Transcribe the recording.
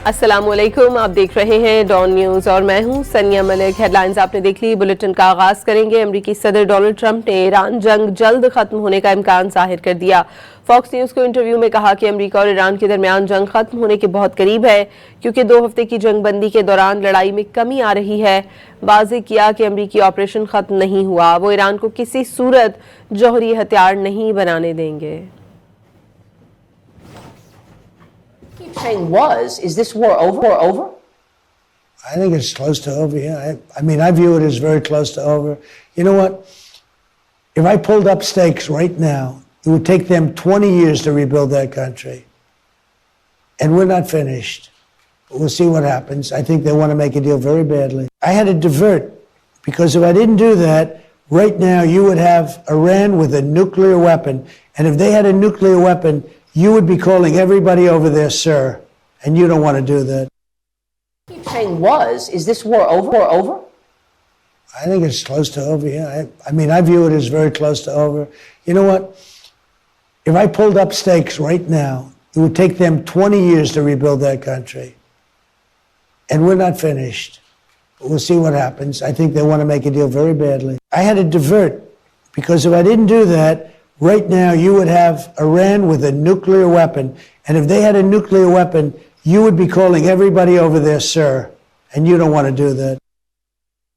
अस्सलामुअलैकुम, आप देख रहे हैं डॉन न्यूज और मैं हूं सनिया मलिक। हेडलाइंस आपने देख ली। बुलेटिन का आगाज करेंगे। अमेरिकी सदर डोनाल्ड ट्रंप ने ईरान जंग जल्द खत्म होने का इम्कान जाहिर कर दिया। फॉक्स न्यूज को इंटरव्यू में कहा कि अमेरिका और ईरान के दरमियान जंग खत्म होने के बहुत करीब है, क्योंकि 2 हफ्ते की जंगबंदी के दौरान लड़ाई में कमी आ रही है। वाज़ेह किया कि अमेरिकी ऑपरेशन खत्म नहीं हुआ, वो ईरान को किसी सूरत जौहरी हथियार नहीं बनाने देंगे। Saying is this war over? I think it's close to over, yeah. I mean, I view it as very close to over. You know what? If I pulled up stakes right now, it would take them 20 years to rebuild that country. And we're not finished. But we'll see what happens. I think they want to make a deal very badly. I had to divert, because if I didn't do that, right now you would have Iran with a nuclear weapon. And if they had a nuclear weapon, you would be calling everybody over there, sir, and you don't want to do that. Saying is this war over? I think it's close to over, yeah. I mean, I view it as very close to over. You know what? If I pulled up stakes right now, it would take them 20 years to rebuild that country. And we're not finished. But we'll see what happens. I think they want to make a deal very badly. I had to divert, because if I didn't do that, right now, you would have Iran with a nuclear weapon. And if they had a nuclear weapon, you would be calling everybody over there, sir. And you don't want to do that.